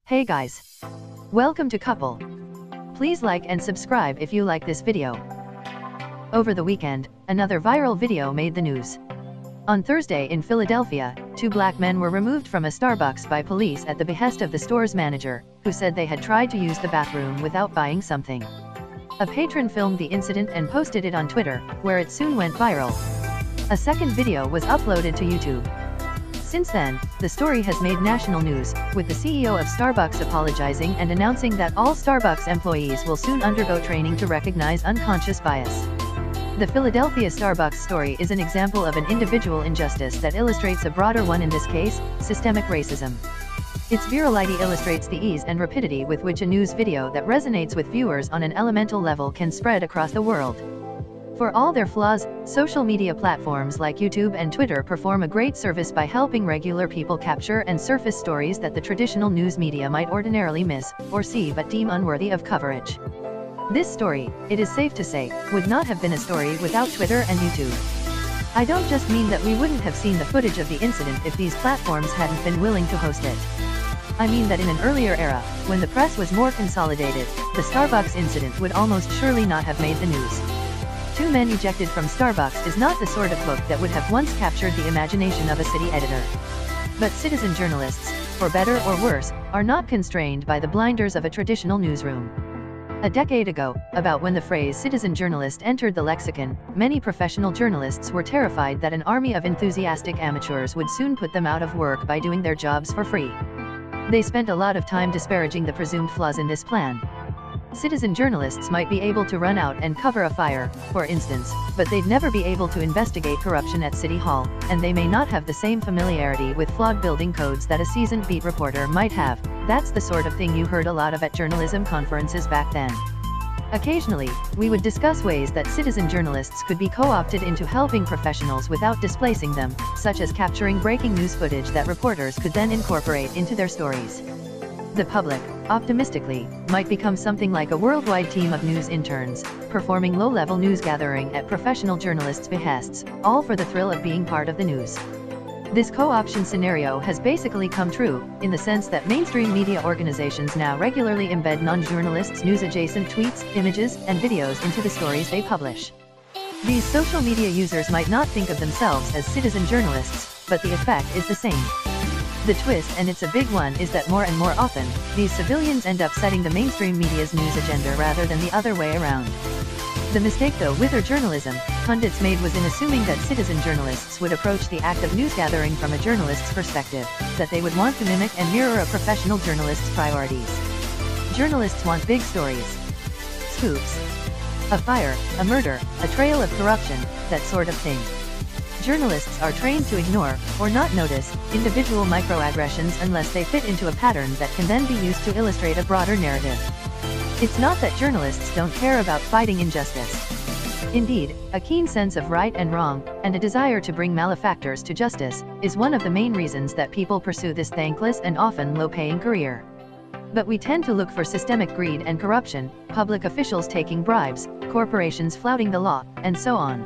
Hey guys! Welcome to Couple. Please like and subscribe if you like this video. Over the weekend, another viral video made the news. On Thursday in Philadelphia, two black men were removed from a Starbucks by police at the behest of the store's manager, who said they had tried to use the bathroom without buying something. A patron filmed the incident and posted it on Twitter, where it soon went viral. A second video was uploaded to YouTube. Since then, the story has made national news, with the CEO of Starbucks apologizing and announcing that all Starbucks employees will soon undergo training to recognize unconscious bias. The Philadelphia Starbucks story is an example of an individual injustice that illustrates a broader one, in this case, systemic racism. Its virality illustrates the ease and rapidity with which a news video that resonates with viewers on an elemental level can spread across the world. For all their flaws, social media platforms like YouTube and Twitter perform a great service by helping regular people capture and surface stories that the traditional news media might ordinarily miss, or see but deem unworthy of coverage. This story, it is safe to say, would not have been a story without Twitter and YouTube. I don't just mean that we wouldn't have seen the footage of the incident if these platforms hadn't been willing to host it. I mean that in an earlier era, when the press was more consolidated, the Starbucks incident would almost surely not have made the news. Two men ejected from Starbucks is not the sort of book that would have once captured the imagination of a city editor. But citizen journalists, for better or worse, are not constrained by the blinders of a traditional newsroom. A decade ago, about when the phrase citizen journalist entered the lexicon, many professional journalists were terrified that an army of enthusiastic amateurs would soon put them out of work by doing their jobs for free. They spent a lot of time disparaging the presumed flaws in this plan. Citizen journalists might be able to run out and cover a fire, for instance, but they'd never be able to investigate corruption at City Hall, and they may not have the same familiarity with flawed building codes that a seasoned beat reporter might have. That's the sort of thing you heard a lot of at journalism conferences back then. Occasionally, we would discuss ways that citizen journalists could be co-opted into helping professionals without displacing them, such as capturing breaking news footage that reporters could then incorporate into their stories. The public, optimistically, might become something like a worldwide team of news interns, performing low-level news gathering at professional journalists' behests, all for the thrill of being part of the news. This co-option scenario has basically come true, in the sense that mainstream media organizations now regularly embed non-journalists' news-adjacent tweets, images, and videos into the stories they publish. These social media users might not think of themselves as citizen journalists, but the effect is the same. The twist, and it's a big one, is that more and more often, these civilians end up setting the mainstream media's news agenda rather than the other way around. The mistake, though, with our journalism pundits made was in assuming that citizen journalists would approach the act of news gathering from a journalist's perspective, that they would want to mimic and mirror a professional journalist's priorities. Journalists want big stories. Scoops. A fire, a murder, a trail of corruption, that sort of thing. Journalists are trained to ignore, or not notice, individual microaggressions unless they fit into a pattern that can then be used to illustrate a broader narrative. It's not that journalists don't care about fighting injustice. Indeed, a keen sense of right and wrong, and a desire to bring malefactors to justice, is one of the main reasons that people pursue this thankless and often low-paying career. But we tend to look for systemic greed and corruption, public officials taking bribes, corporations flouting the law, and so on.